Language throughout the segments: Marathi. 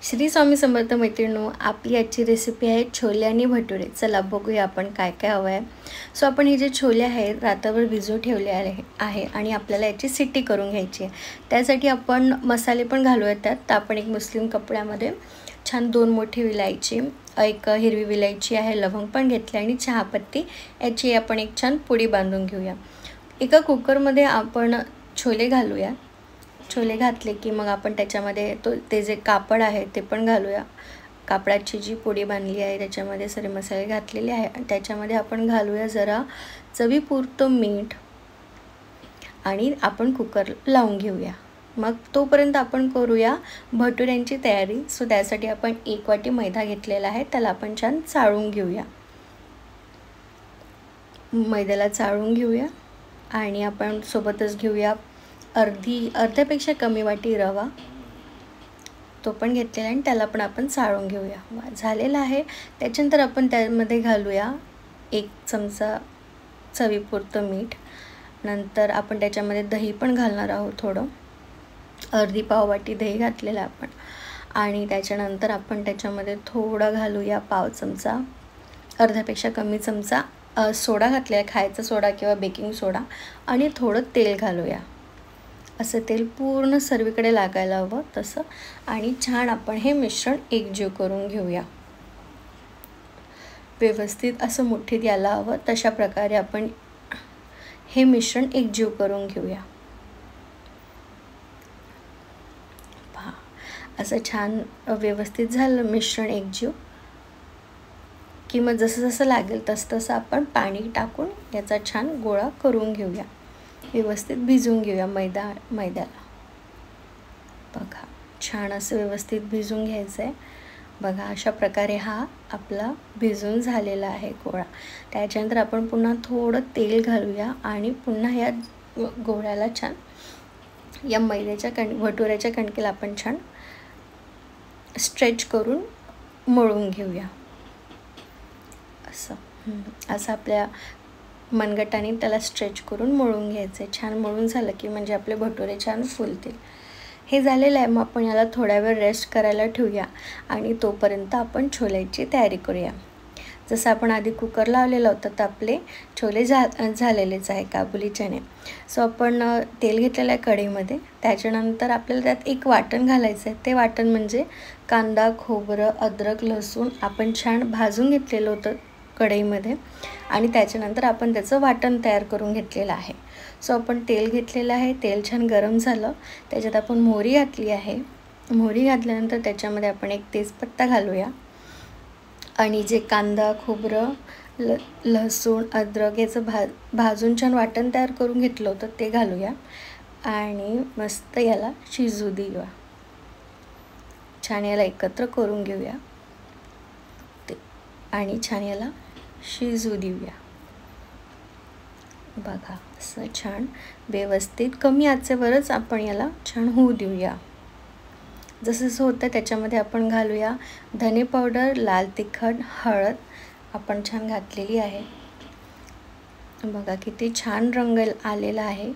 श्री स्वामी समर्थ मैत्रिणींनो, आपली आजची रेसिपी आहे छोले आणि भटुरे. चला बघूया आपण काय काय हवं आहे. सो आपण हे जे छोले आहेत रात्रभर भिजवून ठेवले आहे आणि आपल्याला याची सिट्टी करून घ्यायची आहे. त्यासाठी आपण मसाले पण घालूयात त्यात. तर आपण एक मुस्लिम कपड्यामध्ये छान 2 मोठी विलायची, एक हिरवी विलायची आहे, लवंग पण घेतली आणि चहापत्ती याची आपण एक छान पुडी बांधून घेऊया. एका कुकरमध्ये आपण छोले घालूया. छोले घातले की मग आपण त्याच्यामध्ये ते जे कापड आहे ते पण घालूया. कापडाची जी पुडी बांधली आहे त्याच्यामध्ये सारे मसाले घातलेले आहे आणि त्याच्यामध्ये आपण घालूया जरा चवीपुरतं मीठ आणि आपण कुकर लावून घेऊया. मग तोपर्यंत आपण करूया भटुऱ्यांची तयारी. सो त्यासाठी आपण 1 वाटी मैदा घेतलेला आहे, त्याला आपण छान चाळून घेऊया. मैद्याला चाळून घेऊया आणि आपण सोबतच घेऊया अर्ध्यापेक्षा कमी वाटी रवा, तो पण घेतलेला आणि त्याला पण आपण चाळून घेऊया. झालेला आहे. त्याच्यानंतर आपण त्यामध्ये घालूया 1 चमचा चवीपुरतं मीठ. नंतर आपण त्याच्यामध्ये दही पण घालणार आहोत, थोडं अर्धी पाववाटी दही घातलेलं आपण. आणि त्याच्यानंतर आपण त्याच्यामध्ये थोडं घालूया पाव चमचा, अर्ध्यापेक्षा कमी चमचा सोडा घातलेला, खायचा सोडा किंवा बेकिंग सोडा, आणि थोडं तेल घालूया. असं तेल पूर्ण सर्वीकडे लागायला हवं तसं. आणि छान आपण हे मिश्रण एकजीव करून घेऊया. व्यवस्थित असं मुठीत यायला हवं तशा प्रकारे आपण हे मिश्रण एकजीव करून घेऊया. पहा, असं छान व्यवस्थित झालं मिश्रण एकजीव की मग जसं जसं लागेल तसं तसं आपण पाणी टाकून याचा छान गोळा करून घेऊया. व्यवस्थित भिजवून घेऊया मैद्याला. बघा, छान असं व्यवस्थित भिजवून घ्यायचं आहे. बघा, अशा प्रकारे हा आपला भिजून झालेला आहे गोळा. त्याच्यानंतर आपण पुन्हा थोडं तेल घालूया आणि पुन्हा या गोळ्याला छान या मैद्याच्या भटुऱ्याच्या कणकेला आपण छान स्ट्रेच करून मळून घेऊया. असं आपल्या मनगटाने त्याला स्ट्रेच करून मळून घ्यायचं आहे. छान मळून झालं की म्हणजे आपले भटुरे छान फुलतील. हे झालेलं आहे. मग आपण याला थोड्या वेळ रेस्ट करायला ठेवूया आणि तोपर्यंत आपण छोल्याची तयारी करूया. जसं आपण आधी कुकर लावलेलं होतं तर आपले छोले झालेलेच आहे, काबुली चणे. सो आपण तेल घेतलेलं आहे कढईमध्ये. त्याच्यानंतर आपल्याला त्यात एक वाटण घालायचं आहे. ते वाटण म्हणजे कांदा, खोबरं, अद्रक, लसूण आपण छान भाजून घेतलेलं होतं कढईमध्ये आणि त्याच्यानंतर आपण त्याचं वाटण तयार करून घेतलेलं आहे. सो आपण तेल घेतलेलं आहे. तेल छान गरम झालं, त्याच्यात आपण मोहरी घातली आहे. मोहरी घातल्यानंतर त्याच्यामध्ये आपण एक तेजपत्ता घालूया आणि जे कांदा, खोबरं, लसूण, अद्रक याचं भाजून छान वाटण तयार करून घेतलं होतं ते घालूया आणि मस्त याला शिजू देऊया. छान याला एकत्र करून घेऊया आणि छान याला शिजू देऊया. बघा, असं छान व्यवस्थित कमी आचेवरच आपण याला छान होऊ देऊया. जसं जसं होतं त्याच्यामध्ये आपण घालूया धने पावडर, लाल तिखट, हळद आपण छान घातलेली आहे. बघा किती छान रंग आलेला आहे.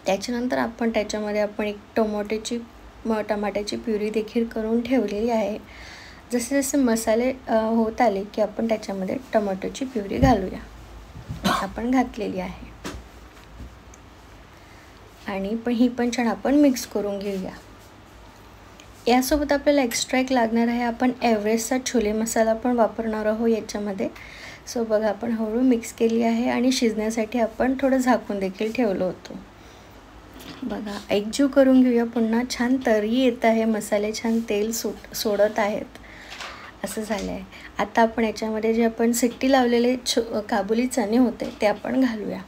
त्याच्यानंतर आपण त्याच्यामध्ये एक टमाट्याची प्युरी देखील करून ठेवलेली आहे. जसे जसे मसाले होत आले की आपण त्याच्यामध्ये टोमॅटोची प्युरी घालूया. आपण घातलेली आहे आणि ही पण छान आपण मिक्स करून घेऊया. यासोबत आपल्याला एक्स्ट्रा एक लागणार आहे. आपण एव्हरेस्टचा छोले मसाला पण वापरणार आहोत याच्यामध्ये. सो बघा, आपण हळू मिक्स केली आहे आणि शिजण्यासाठी आपण थोडं झाकून देखील ठेवलं होतं. बघा, एकजीव करून घेऊया. पुन्हा छान तरी येत आहे, मसाले छान तेल सोडत आहेत. असं झालं आहे. आता आपण याच्यामध्ये जे आपण सिट्टी लावलेले काबुली चणे होते ते आपण घालूया.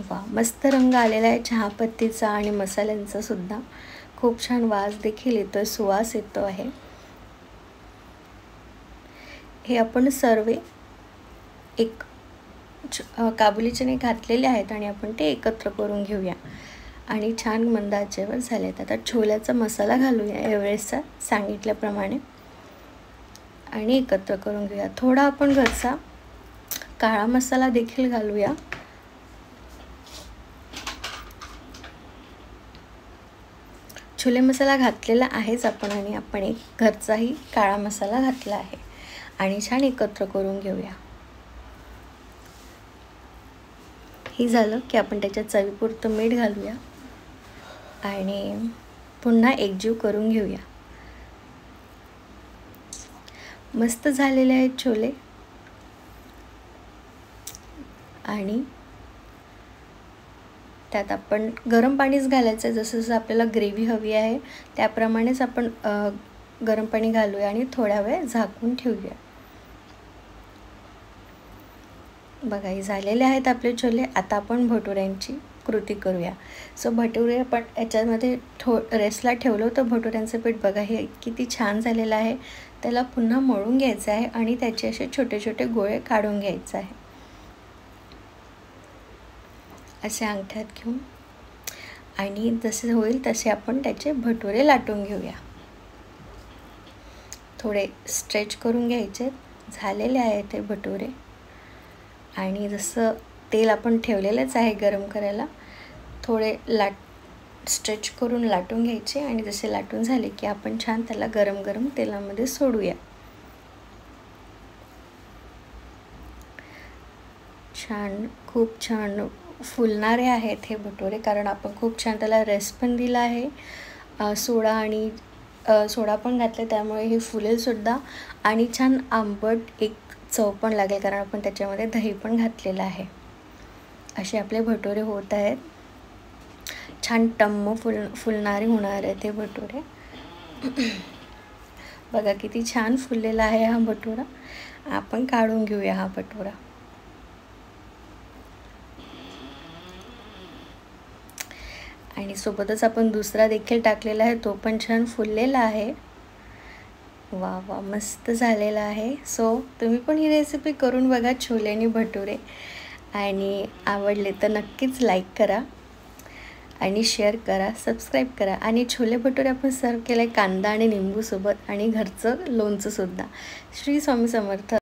वा, मस्त रंग आलेला आहे चहापत्तीचा आणि मसाल्यांचा सुद्धा. खूप छान वास देखील येतो, सुवास येतो आहे. हे आपण सर्व एक काबुली चणे घातलेले आहेत आणि आपण ते एकत्र करून घेऊया आणि छान मंद आचेवर झालेत. आता छोल्याचा मसाला घालूया एव्हरेस्टचा सांगितल्याप्रमाणे आणि एकत्र करून घेऊया. थोडा आपण घरचा काळा मसाला देखील घालूया. छोले मसाला घातलेला आहेच आपण, आणि आपण एक घरचाही काळा मसाला घातला आहे आणि छान एकत्र करून घेऊया. हे झालं की आपण त्याच्यात चवीपुरतं मीठ घालूया आणि पुन्हा एकजीव करून घेऊया. मस्त झालेले आहेत छोले. आणि त्यात आपण गरम पाणीच घालायचं आहे, जसं जसं आपल्याला ग्रेव्ही हवी आहे त्याप्रमाणेच आपण गरम पाणी घालूया आणि थोडा वेळ झाकून ठेवूया. बघा हे झालेले आहेत आपले छोले. आता आपण भटुऱ्यांची कृती करूया. सो भटुरे आपण याच्यामध्ये रेस्टला ठेवलं होतं भटुऱ्यांचं पीठ. बघा हे किती छान झालेलं आहे. त्याला पुन्हा मळून घ्यायचं आहे आणि त्याचे असे छोटे छोटे गोळे काढून घ्यायचे आहे. असे अंगठ्यात घेऊन आणि जसे होईल तसे आपण त्याचे भटुरे लाटून घेऊया. थोडे स्ट्रेच करून घ्यायचे. झालेले आहे ते भटुरे. आणि जसं तेल आपण ठेवलेलंच आहे गरम करायला, थोडे स्ट्रेच करून लाटून घ्यायचे आणि जसे लाटून झाले की आपण छान त्याला गरम गरम तेलामध्ये सोडूया. छान, खूप छान फुलणारे आहेत हे भटुरे, कारण आपण खूप छान त्याला रेस्ट पण दिला आहे. सोडा पण घातले, त्यामुळे हे फुलेलसुद्धा आणि छान आंबट एक चव पण लागेल, कारण आपण त्याच्यामध्ये दही पण घातलेलं आहे. असे आपले भटुरे होत आहेत. छान टम्म फुलणारे होणार आहेत हे भटुरे. बघा किती छान फुललेला आहे हा भटुरा. आपण काढून घेऊया हा भटुरा. आणि सोबतच आपण दुसरा देखील टाकलेला आहे, तो पण छान फुललेला आहे. वा वा, मस्त झालेला आहे. सो तुम्ही पण ही रेसिपी करून बघा, छोले आणि भटुरे. आणि आवडले तर नक्कीच लाईक करा आणि शेअर करा, सबस्क्राईब करा. आणि छोले भटुरे आपण सर्व केलं आहे कांदा आणि निंबूसोबत आणि घरचं लोणचंसुद्धा. श्री स्वामी समर्थ.